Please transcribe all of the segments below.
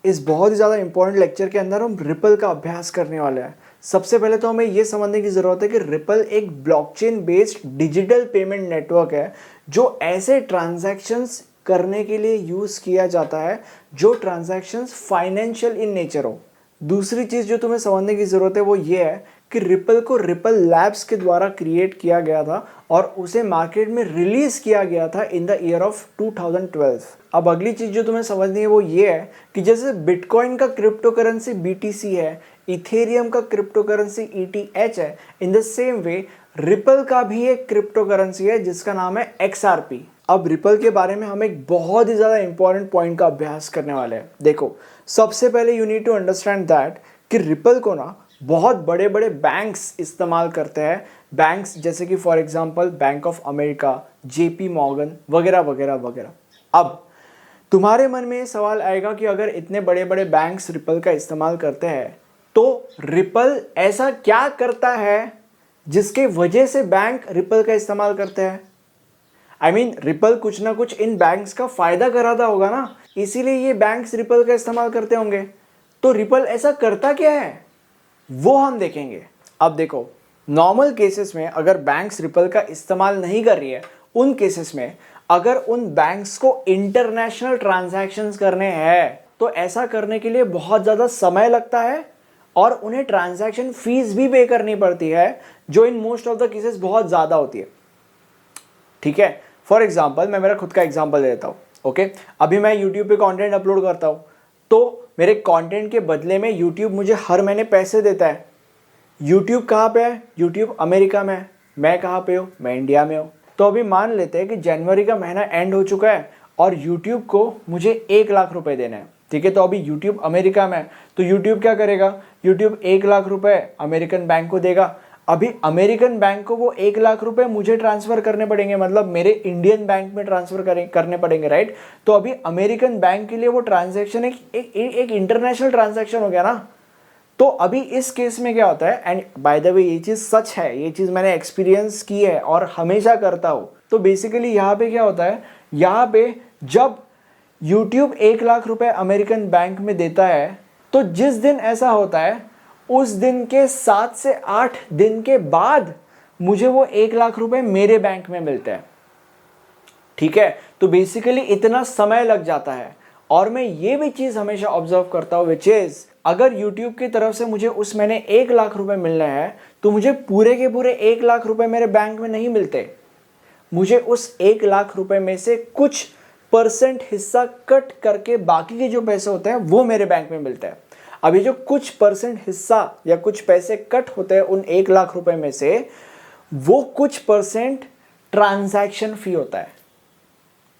इस बहुत ही ज़्यादा इंपॉर्टेंट लेक्चर के अंदर हम रिपल का अभ्यास करने वाले हैं। सबसे पहले तो हमें ये समझने की ज़रूरत है कि रिपल एक blockchain based digital payment network है जो ऐसे ट्रांजैक्शंस करने के लिए यूज़ किया जाता है जो ट्रांजैक्शंस फाइनेंशियल इन नेचर हो। दूसरी चीज़ जो तुम्हें समझने की ज़रूरत है वो ये है कि रिपल को रिपल लैब्स के द्वारा क्रिएट किया गया था और उसे मार्केट में रिलीज किया गया था इन द ईयर ऑफ 2012। अब अगली चीज़ जो तुम्हें समझनी है वो ये है कि जैसे बिटकॉइन का क्रिप्टो करेंसी BTC है, इथेरियम का क्रिप्टो करेंसी ETH है, in the same way ripple का भी एक क्रिप्टो करेंसी है जिसका नाम है XRP। अब रिपल के बारे में हम एक बहुत ही ज़्यादा इंपॉर्टेंट पॉइंट का अभ्यास करने वाले हैं। देखो, सबसे पहले you need to understand that कि रिपल को ना बहुत बड़े बड़े बैंक्स इस्तेमाल करते हैं। बैंक्स जैसे कि for example bank of America, JP Morgan वगैरह वगैरह वगैरह। अब तुम्हारे मन में ये सवाल आएगा कि अगर इतने बड़े बड़े बैंक्स रिपल का इस्तेमाल करते हैं तो रिपल ऐसा क्या करता है जिसके वजह से बैंक रिपल का इस्तेमाल करते हैं। रिपल कुछ ना कुछ इन बैंक्स का फायदा कराता होगा ना, इसीलिए ये बैंक्स रिपल का इस्तेमाल करते होंगे। तो रिपल ऐसा करता क्या है वो हम देखेंगे। अब देखो, नॉर्मल केसेस में अगर बैंक्स रिपल का इस्तेमाल नहीं कर रही है, उन केसेस में अगर उन बैंक्स को इंटरनेशनल ट्रांजैक्शंस करने हैं तो ऐसा करने के लिए बहुत ज़्यादा समय लगता है और उन्हें ट्रांजैक्शन फीस भी पे करनी पड़ती है जो in most of the cases बहुत ज़्यादा होती है। ठीक है, फॉर एग्जाम्पल मैं मेरा खुद का एग्जाम्पल देता हूँ। ओके, अभी मैं यूट्यूब पे कंटेंट अपलोड करता हूँ तो मेरे कंटेंट के बदले में यूट्यूब मुझे हर महीने पैसे देता है। यूट्यूब कहाँ पे है? यूट्यूब अमेरिका में है। मैं कहाँ पे हूँ? मैं इंडिया में हूँ। तो अभी मान लेते हैं कि जनवरी का महीना एंड हो चुका है और यूट्यूब को मुझे 1 लाख रुपए देने हैं। ठीक है, तो अभी यूट्यूब अमेरिका में है तो यूट्यूब क्या करेगा? यूट्यूब 1 लाख रुपए अमेरिकन बैंक को देगा। अभी अमेरिकन बैंक को वो 1 लाख रुपए मुझे ट्रांसफर करने पड़ेंगे, मतलब मेरे इंडियन बैंक में ट्रांसफर करने पड़ेंगे, राइट। तो अभी अमेरिकन बैंक के लिए वो ट्रांजैक्शन एक इंटरनेशनल ट्रांजैक्शन हो गया ना। तो अभी इस केस में क्या होता है, एंड बाय द वे ये चीज़ सच है, ये चीज़ मैंने एक्सपीरियंस की है और हमेशा करता हूँ। तो बेसिकली यहाँ पे क्या होता है, यहाँ पे जब यूट्यूब 1 लाख रुपए अमेरिकन बैंक में देता है तो जिस दिन ऐसा होता है उस दिन के 7 से 8 दिन के बाद मुझे वो 1 लाख रुपए मेरे बैंक में मिलते हैं। ठीक है, तो बेसिकली इतना समय लग जाता है। और मैं ये भी चीज़ हमेशा ऑब्जर्व करता हूँ विच इज़, अगर YouTube की तरफ से मुझे उस महीने 1 लाख रुपए मिलने हैं तो मुझे पूरे के पूरे 1 लाख रुपए मेरे बैंक में नहीं मिलते। मुझे उस 1 लाख रुपए में से कुछ % हिस्सा कट करके बाकी के जो पैसे होते हैं वो मेरे बैंक में मिलते हैं। अभी जो कुछ % हिस्सा या कुछ पैसे कट होते हैं उन 1 लाख रुपए में से, वो कुछ % ट्रांजैक्शन फी होता है।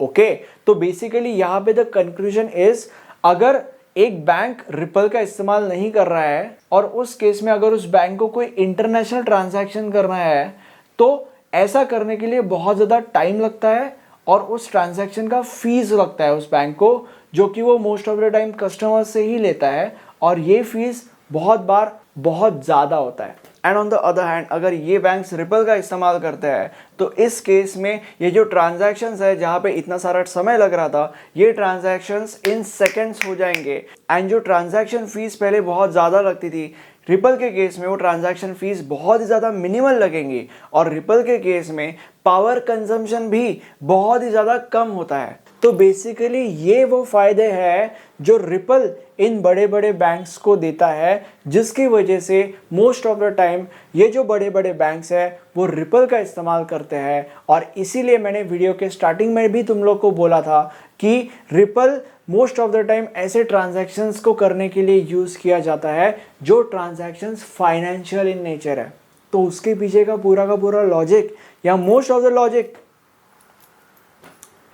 ओके, तो बेसिकली यहां पे द कंक्लूजन इज, अगर एक बैंक रिपल का इस्तेमाल नहीं कर रहा है और उस केस में अगर उस बैंक को कोई इंटरनेशनल ट्रांजैक्शन करना है तो ऐसा करने के लिए बहुत ज़्यादा टाइम लगता है और उस ट्रांजैक्शन का फीस लगता है उस बैंक को, जो कि वो most of the time customer से ही लेता है और ये फीस बहुत बार बहुत ज़्यादा होता है। And on the other hand, अगर ये बैंक्स रिपल का इस्तेमाल करते हैं तो इस केस में ये जो ट्रांजैक्शंस है जहाँ पे इतना सारा समय लग रहा था, ये ट्रांजैक्शंस इन सेकंड्स हो जाएंगे। एंड जो ट्रांजैक्शन फीस पहले बहुत ज़्यादा लगती थी, रिपल के केस में वो ट्रांजैक्शन फीस बहुत ही ज़्यादा मिनिमल लगेंगी और रिपल के केस में पावर कंजम्पशन भी बहुत ही ज़्यादा कम होता है। तो बेसिकली ये वो फायदे हैं जो रिपल इन बड़े बड़े बैंक्स को देता है, जिसकी वजह से मोस्ट ऑफ द टाइम ये जो बड़े बड़े बैंक्स हैं वो रिपल का इस्तेमाल करते हैं। और इसीलिए मैंने वीडियो के स्टार्टिंग में भी तुम लोग को बोला था कि ripple most of the time ऐसे ट्रांजैक्शंस को करने के लिए यूज़ किया जाता है जो ट्रांजैक्शंस फाइनेंशियल इन नेचर है। तो उसके पीछे का पूरा लॉजिक या मोस्ट ऑफ द लॉजिक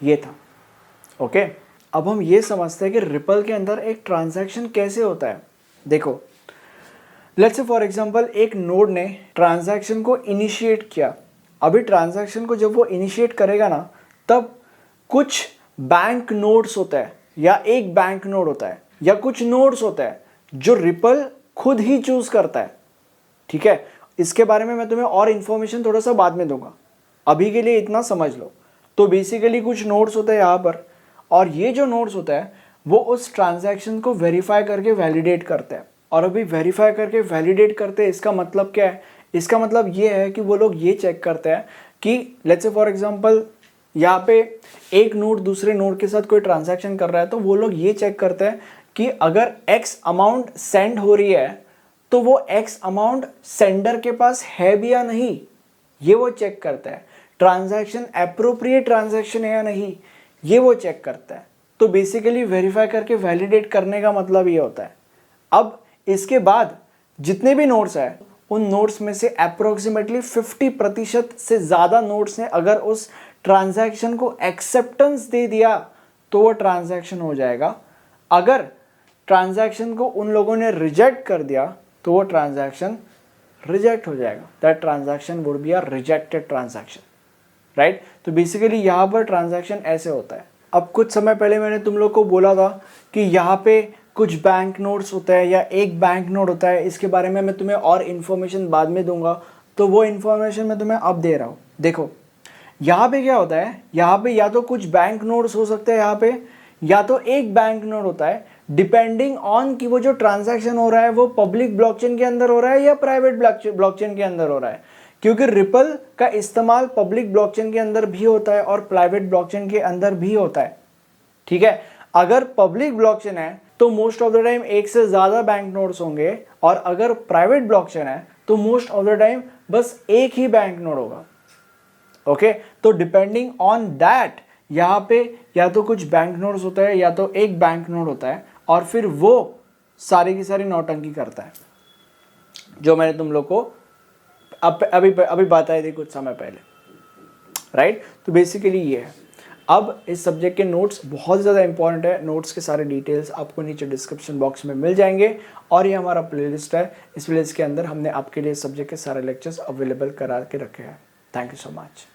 ये था। ओके, अब हम ये समझते हैं कि रिपल के अंदर एक ट्रांजैक्शन कैसे होता है। देखो, लेट्स से फॉर एग्जांपल एक नोड ने ट्रांजैक्शन को इनिशिएट किया। अभी ट्रांजैक्शन को जब वो इनिशिएट करेगा ना, तब कुछ बैंक नोड्स होता है या एक बैंक नोड होता है या कुछ नोड्स होता है जो रिपल खुद ही चूज करता है। ठीक है, इसके बारे में मैं तुम्हें और इन्फॉर्मेशन थोड़ा सा बाद में दूंगा, अभी के लिए इतना समझ लो। तो बेसिकली कुछ नोड्स होते हैं यहाँ पर, और ये जो नोड्स होता है वो उस ट्रांजैक्शन को वेरीफाई करके वैलिडेट करते हैं। और अभी वेरीफाई करके वैलिडेट करते हैं, इसका मतलब क्या है? इसका मतलब ये है कि वो लोग ये चेक करते हैं कि लेट्स से फॉर एग्जांपल यहाँ पे एक नोड दूसरे नोड के साथ कोई ट्रांजैक्शन कर रहा है, तो वो लोग ये चेक करते हैं कि अगर एक्स अमाउंट सेंड हो रही है तो वो एक्स अमाउंट सेंडर के पास है भी या नहीं, ये वो चेक करता है। ट्रांजैक्शन एप्रोप्रिएट ट्रांजैक्शन है या नहीं, ये वो चेक करता है। तो बेसिकली वेरीफाई करके वैलिडेट करने का मतलब ये होता है। अब इसके बाद जितने भी नोड्स हैं, उन नोड्स में से अप्रोक्सीमेटली 50% से ज़्यादा नोड्स ने अगर उस ट्रांजैक्शन को एक्सेप्टेंस दे दिया तो वो ट्रांजैक्शन हो जाएगा। अगर ट्रांजैक्शन को उन लोगों ने रिजेक्ट कर दिया तो वो ट्रांजैक्शन रिजेक्ट हो जाएगा। That transaction would be a rejected transaction, right. तो बेसिकली यहाँ पर ट्रांजैक्शन ऐसे होता है। अब कुछ समय पहले मैंने तुम लोग को बोला था कि यहाँ पे कुछ बैंक नोट्स होता है या एक बैंक नोट होता है, इसके बारे में मैं तुम्हें और इन्फॉर्मेशन बाद में दूंगा, तो वो इन्फॉर्मेशन मैं तुम्हें अब दे रहा हूँ। देखो यहाँ पे क्या होता है, यहाँ पे या तो कुछ बैंक नोट्स हो सकते हैं यहाँ पे, या तो एक बैंक नोट होता है, डिपेंडिंग ऑन कि वो जो ट्रांजैक्शन हो रहा है वो पब्लिक ब्लॉकचेन के अंदर हो रहा है या प्राइवेट ब्लॉकचेन के अंदर हो रहा है। क्योंकि रिपल का इस्तेमाल पब्लिक ब्लॉकचेन के अंदर भी होता है और प्राइवेट ब्लॉकचेन के अंदर भी होता है, ठीक है। अगर पब्लिक ब्लॉकचेन है तो मोस्ट ऑफ द टाइम एक से ज्यादा बैंक नोट्स होंगे, और अगर प्राइवेट ब्लॉकचेन है तो मोस्ट ऑफ द टाइम बस एक ही बैंक नोट होगा। ओके, तो डिपेंडिंग ऑन दैट यहाँ पे या तो कुछ बैंक नोट्स होता है या तो एक बैंक नोट होता है, और फिर वो सारी की सारी नौटंकी करता है जो मैंने तुम लोग को अभी बताई थी कुछ समय पहले, राइट। तो बेसिकली ये है। अब इस सब्जेक्ट के नोट्स बहुत ज़्यादा इंपॉर्टेंट है। नोट्स के सारे डिटेल्स आपको नीचे डिस्क्रिप्शन बॉक्स में मिल जाएंगे, और ये हमारा प्लेलिस्ट है। इस प्लेलिस्ट के अंदर हमने आपके लिए सब्जेक्ट के सारे लेक्चर्स अवेलेबल करा के रखे हैं। Thank you so much.